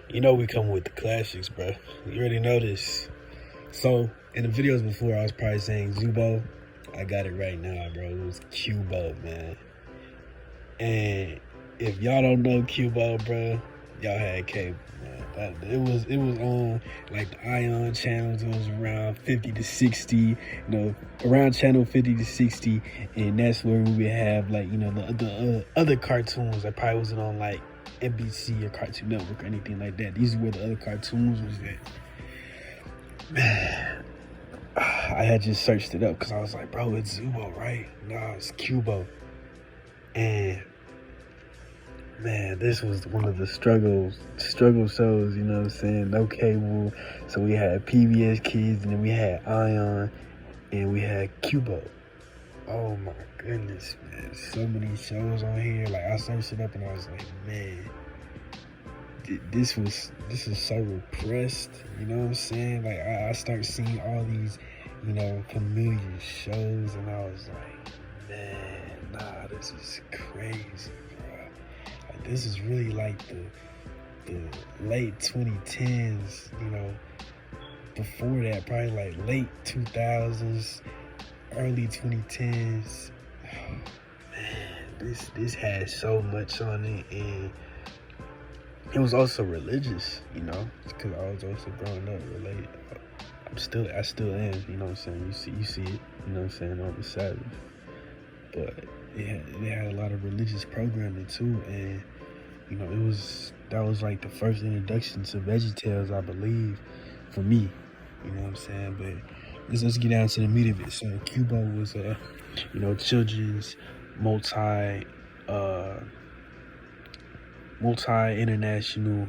You know we come with the classics, bro. You already know this. So, in the videos before, I was probably saying Zubo. I got it right now, bro. It was Qubo, man. And if y'all don't know Qubo, bro, y'all had cable, man. It was on like the Ion channels. It was around 50 to 60, around channel 50 to 60, and that's where we would have like the other cartoons that probably wasn't on like NBC or Cartoon Network or anything like that. These were the other cartoons was that. Man, I had just searched it up because I was like, bro, it's Zubo, right? Nah, it's Qubo. And man, this was one of the struggle shows, you know what I'm saying? No cable. So we had PBS Kids, and then we had Ion, and we had Qubo. Oh my goodness, man. So many shows on here. Like, I searched it up and I was like, man, this is so repressed, you know what I'm saying? Like, I start seeing all these, familiar shows, and I was like, man, nah, this is crazy, bro. Like, this is really like the late 2010s, before that, probably like late 2000s, early 2010s. Oh, man, this has so much on it, and it was also religious, because I was also growing up related. I still am, you know what I'm saying? You see it, you know what I'm saying, on the Sabbath. But it had a lot of religious programming too, and that was like the first introduction to VeggieTales, I believe, for me. You know what I'm saying? But let's get down to the meat of it. So Qubo was a, children's multi-international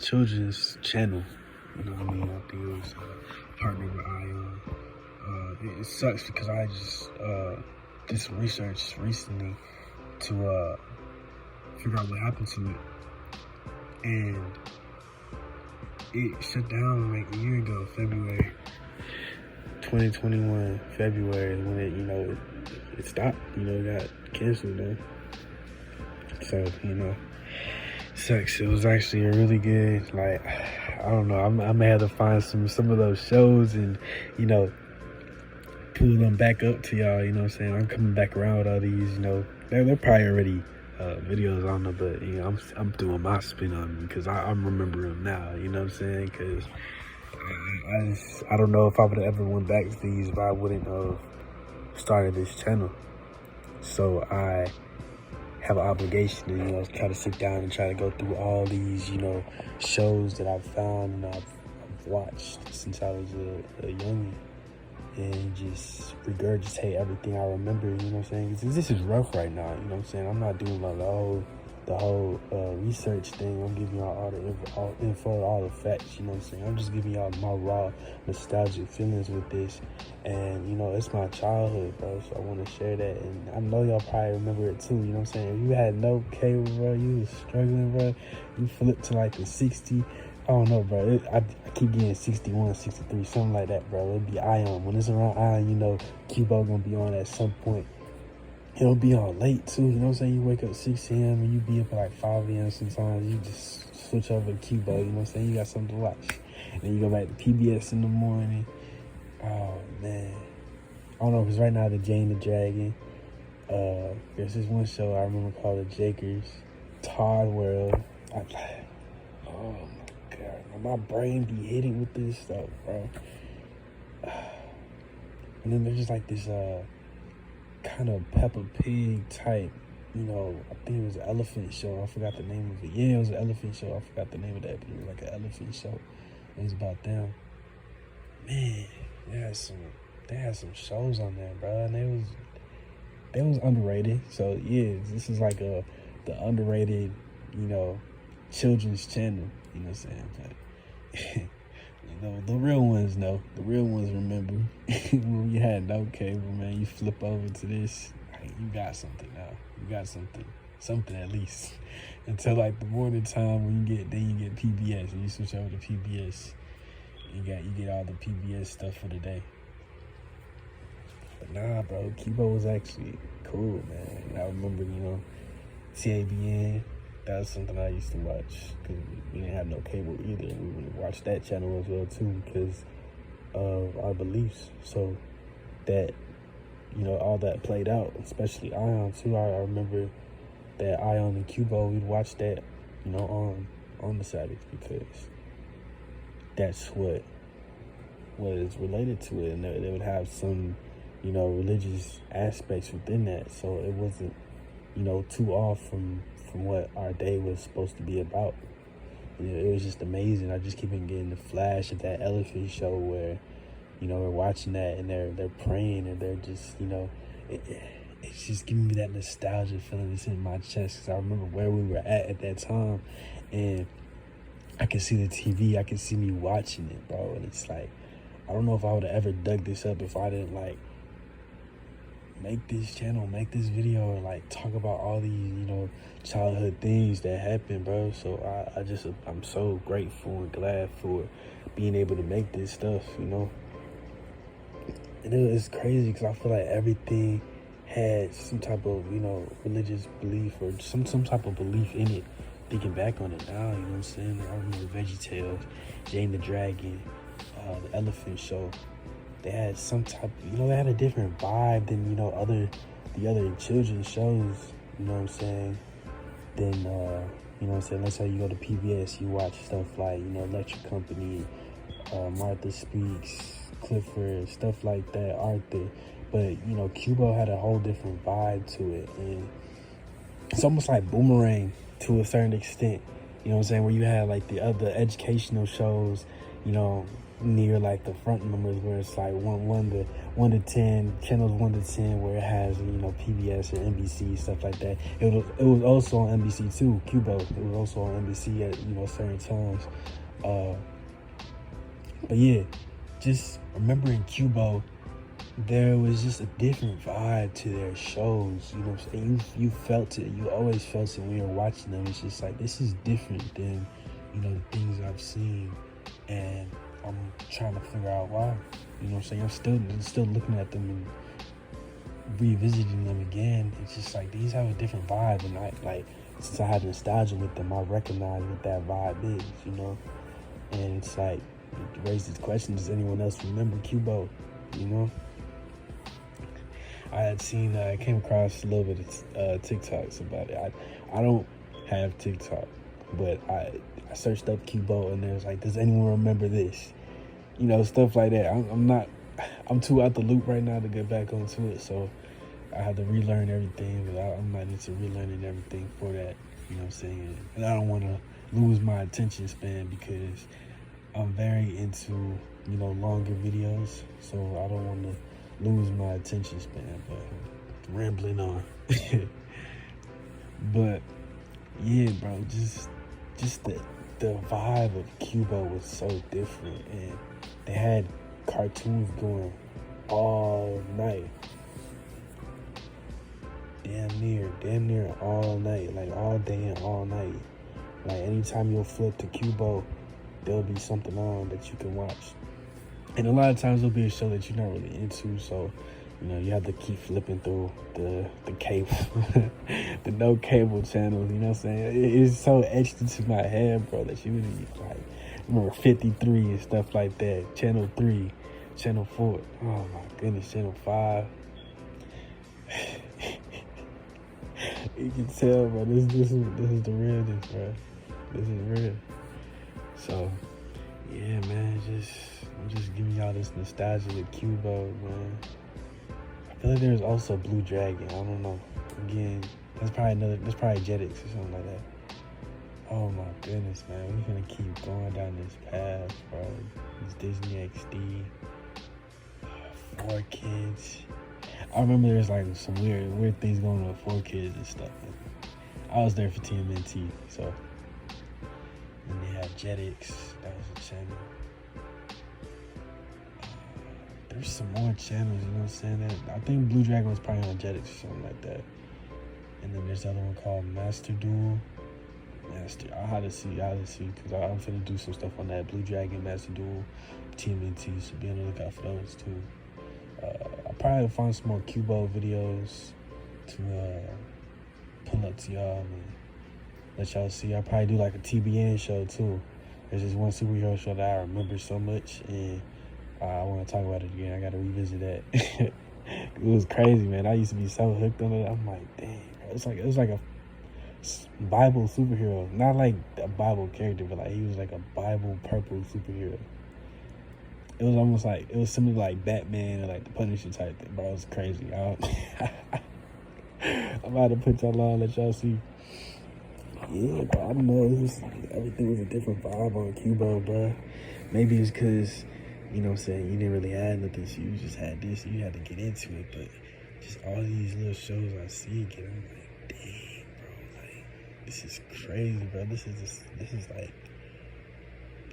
children's channel. You know what I mean? I think it was partnered with Ion. It sucks because I just did some research recently to figure out what happened to it, and it shut down like a year ago, February 2021. February when it stopped. It got canceled though. So sucks. It was actually a really good, like, I don't know, I may have to find some of those shows and pull them back up to y'all. You know what I'm saying? I'm coming back around with all these. They're probably already videos, I don't know, but I'm doing my spin on them because I'm remembering them now. You know what I'm saying? Because I don't know if I would have ever went back to these if I wouldn't have started this channel. So I have an obligation to try to sit down and try to go through all these shows that I've found and I've watched since I was a youngin', and just regurgitate everything I remember. You know what I'm saying? This is rough right now. You know what I'm saying? I'm not doing like the whole research thing. I'm giving y'all all the info, all the facts. You know what I'm saying? I'm just giving y'all my raw nostalgic feelings with this, and it's my childhood, bro. So I want to share that, and I know y'all probably remember it too. You know what I'm saying? If you had no cable, bro, you was struggling, bro. You flipped to like the 60. I don't know, bro. I keep getting 61, 63, something like that, bro. It'll be Ion. When it's around Ion, Qubo gonna be on at some point. It'll be on late too, you know what I'm saying? You wake up 6 a.m. and you be up at like 5 a.m. sometimes. You just switch over to Qubo, you know what I'm saying? You got something to watch. And then you go back to PBS in the morning. Oh, man. I don't know, because right now the Jane the Dragon. There's this one show I remember called The Jakers. Todd World. Oh, my God. My brain be hitting with this stuff, bro. And then there's just like this kind of Peppa Pig type, I think it was an elephant show. I forgot the name of it. Yeah, it was an elephant show. I forgot the name of that, but it was like an elephant show. It was about them. Man, they had some shows on there, bro, and they was underrated. So yeah, this is like the underrated, children's channel. You know what I'm saying? But the real ones know. The real ones remember. When you had no cable, man, you flip over to this. You got something now. You got something at least. Until like the morning time when you get PBS, and you switch over to PBS. You get all the PBS stuff for the day. But nah, bro, Qubo was actually cool, man. I remember, TABN, that's something I used to watch because we didn't have no cable either. We would watch that channel as well too because of our beliefs. So that, you know, all that played out, especially Ion too. I remember that Ion and Qubo, we'd watch that, you know, on the Sabbath because that's what was related to it, and they would have some, you know, religious aspects within that. So it wasn't, you know, too off from what our day was supposed to be about. You know, it was just amazing. I just keep on getting the flash of that elephant show where, you know, we're watching that and they're praying and they're just, you know, it's just giving me that nostalgia feeling that's in my chest because I remember where we were at that time, and I can see the TV, I can see me watching it, bro, and it's like, I don't know if I would have ever dug this up if I didn't like make this channel, make this video, or like talk about all these, you know, childhood things that happened, bro. So I'm so grateful and glad for being able to make this stuff, you know. And it's crazy because I feel like everything had some type of, you know, religious belief or some type of belief in it. Thinking back on it now, you know what I'm saying? I remember VeggieTales, Jane the Dragon, the Elephant Show. They had some type, you know, they had a different vibe than, you know, the other children's shows, you know what I'm saying? Then, you know what I'm saying? Let's say you go to PBS, you watch stuff like, you know, Electric Company, Martha Speaks, Clifford, stuff like that, Arthur. But, you know, Qubo had a whole different vibe to it. And it's almost like Boomerang to a certain extent, you know what I'm saying? Where you have like the other educational shows, you know, near like the front numbers where it's like 1 to 10, channels 1 to 10, where it has, you know, PBS or NBC, stuff like that. It was also on NBC too, Qubo. It was also on NBC at, you know, certain times. But yeah, just remembering Qubo, there was just a different vibe to their shows, you know what I'm saying? You felt it, you always felt it when you were watching them. It's just like, this is different than, you know, the things I've seen, and I'm trying to figure out why, you know what I'm saying? I'm still looking at them and revisiting them again. It's just like, these have a different vibe, and I, like, since I have nostalgia with them, I recognize what that vibe is, you know? And it's like, it raises the question, does anyone else remember Qubo, you know? I came across a little bit of TikToks about it. I don't have TikTok, but I searched up Qubo, and there's like, does anyone remember this? You know, stuff like that. I'm too out the loop right now to get back onto it, so I have to relearn everything, but I'm not into relearning everything for that, you know what I'm saying? And I don't want to lose my attention span because I'm very into, you know, longer videos, so I don't want to lose my attention span, but rambling on. But yeah, bro, just the vibe of Qubo was so different, and they had cartoons going all night, damn near all night, like all day and all night. Like anytime you'll flip to Qubo, there'll be something on that you can watch. And a lot of times it'll be a show that you're not really into, so, you know, you have to keep flipping through the cable, the no cable channels, you know what I'm saying? It's so etched into my head, bro, that you would be like, remember 53 and stuff like that, Channel 3, Channel 4, oh my goodness, Channel 5. You can tell, bro, this is the realness, bro. This is real. So, yeah, man, I'm just giving y'all this nostalgia with Qubo, man. I feel like there's also Blue Dragon. I don't know. Again, that's probably Jetix or something like that. Oh my goodness, man. We're gonna keep going down this path, bro. This Disney XD. 4Kids. I remember there's like some weird things going on with 4Kids and stuff. I was there for TMNT, so. And they had Jetix. That was a channel. There's some more channels, you know what I'm saying? I think Blue Dragon was probably on Jetix or something like that. And then there's another one called Master Duel. I'll have to see, because I'm finna do some stuff on that. Blue Dragon, Master Duel, TMNT, so be on the lookout for those too. I'll probably find some more Qubo videos to pull up to y'all, and let y'all see. I'll probably do like a TBN show too. There's this one superhero show that I remember so much, and I want to talk about it again. I got to revisit that. It was crazy, man. I used to be so hooked on it. I'm like, dang, bro. It was like a Bible superhero, not like a Bible character, but like he was like a Bible purple superhero. It was almost like, it was similar to like Batman or like the Punisher type thing, bro. It was crazy. I'm about to put y'all on, let y'all see. Yeah, bro, I don't know. It was, everything was a different vibe on Qubo, bro. Maybe it's because, you know what I'm saying, you didn't really have nothing, so you just had this, and you had to get into it. But just all these little shows I see again, I'm like, dang, bro, like, this is crazy, bro. This is like,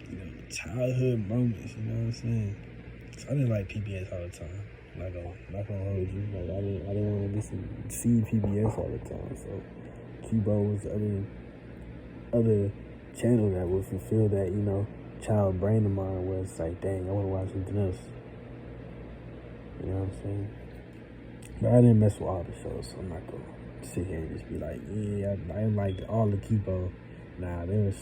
you know, childhood moments, you know what I'm saying? So I didn't like PBS all the time. Not gonna hold you. Like, I didn't want to see PBS all the time. So Qubo was the other channel that would fulfill that, you know, child brain of mine, where it's like, dang, I want to watch something else. You know what I'm saying? But I didn't mess with all the shows, so I'm not gonna sit here and just be like, yeah, I like all the Qubo. Nah, there was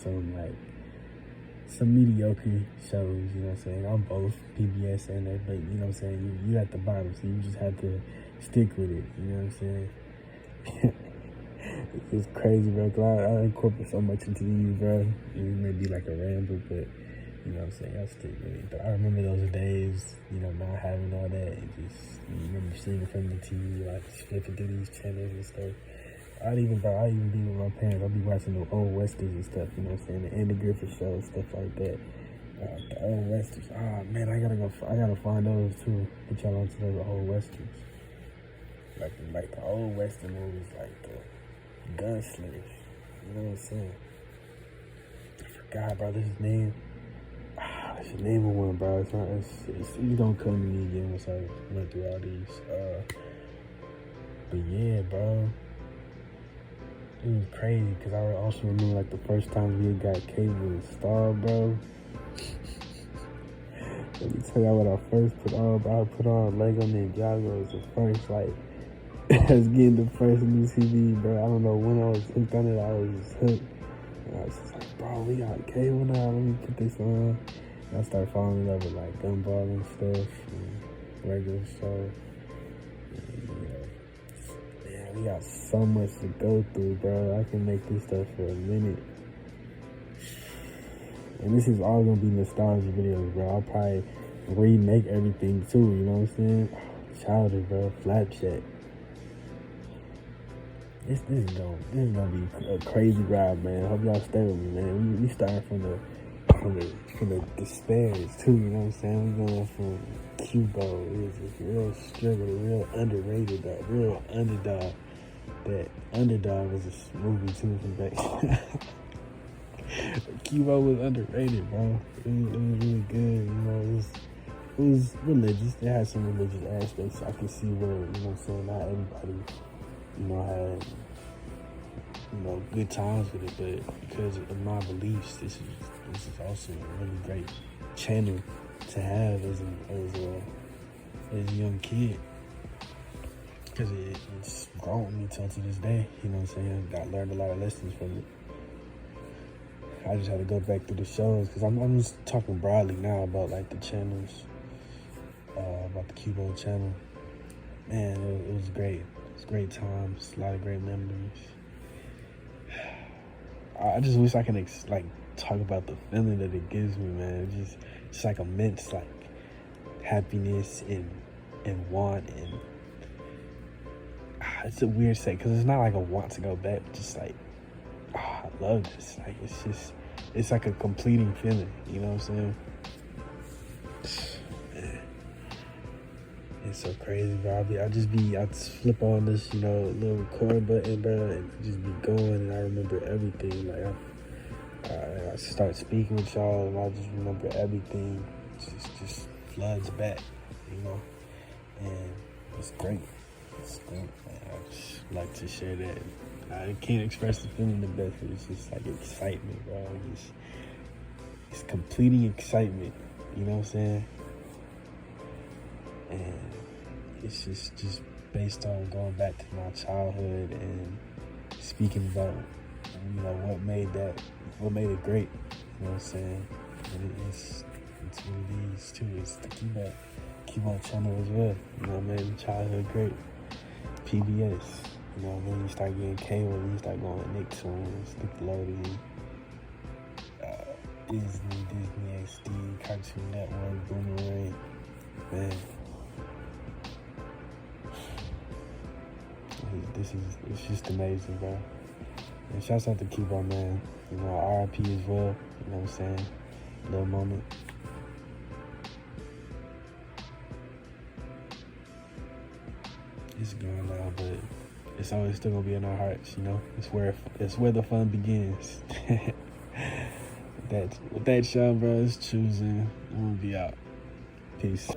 some mediocre shows, you know what I'm saying? I'm both PBS and that, but you know what I'm saying? You at the bottom, so you just have to stick with it, you know what I'm saying? It's crazy, bro, because I incorporate so much into these, bro. It may be like a ramble, but you know what I'm saying? I stick with it. But I remember those days, you know, not having all that, and just, you remember sitting in front of the TV, like, flipping through these channels and stuff. I'd even be with my parents. I'd be watching the old westerns and stuff, you know what I'm saying? The Andy Griffith Show, stuff like that. The old westerns. Oh, man, I gotta find those, too. Put y'all onto those old westerns. Like the old western movies, like the Gunslingers. You know what I'm saying? I forgot, bro, this is his name. I should name of one, bro. It's gonna come to me again once I went through all these. But yeah, bro. It was crazy, because I also remember, like, the first time we got cable installed, bro. Let me tell y'all what I first put on, bro. I put on Lego Ninjago as the first, like, I was getting the first new CD, bro. I don't know when I was hooked on it. I was just hooked. And I was just like, bro, we got cable now. Let me put this on. And I started falling in love with, like, Gumball and stuff, and regular stuff. We got so much to go through, bro. I can make this stuff for a minute. And this is all gonna be nostalgia videos, bro. I'll probably remake everything too, you know what I'm saying? Childish, bro. Flapchat. This is gonna be a crazy ride, man. Hope y'all stay with me, man. We starting from the despairs too, you know what I'm saying? We going from Qubo. It was just real struggle, real underrated, though, real underdog. That Underdog was a movie too from back. Qubo was underrated, bro. It was really good, you know. It was religious. It had some religious aspects. I can see where, you know what I'm saying, not everybody, you know, had, you know, good times with it, but because of my beliefs, this is also a really great channel to have as a young kid, because it's grown me till to this day, you know what I'm saying? I learned a lot of lessons from it. I just had to go back through the shows, because I'm just talking broadly now about, like, the channels, about the Qubo channel. Man, it was great. It was great times, a lot of great memories. I just wish I could talk about the feeling that it gives me, man. It's like immense, like, happiness and want, and it's a weird say, because it's not like a want to go back, but just like, I love this. Like, it's like a completing feeling, you know what I'm saying? Man, it's so crazy, bro. I'd just flip on this, you know, little record button, bro, and just be going, and I remember everything. Like, I start speaking with y'all, and I just remember everything. Just floods back, you know, and it's great. It's great, man. I just like to share that. I can't express the feeling the best, but it's just like excitement, bro. It's completing excitement, you know what I'm saying? And it's just based on going back to my childhood and speaking about you know, what made it great. You know what I'm saying? And it's what it is too. It's the Qubo channel as well. You know, made childhood great. PBS. You know, then you start getting cable, then you start going Nicktoons, Nickelodeon, Disney XD, Cartoon Network, Boomerang. Man, it's just amazing, bro. And shouts out to Qubo, man. You know, RIP as well. You know what I'm saying? Little moment. It's gone now, but it's always still gonna be in our hearts. You know, it's where the fun begins. With that show, bro, it's choosing. I'm gonna be out. Peace.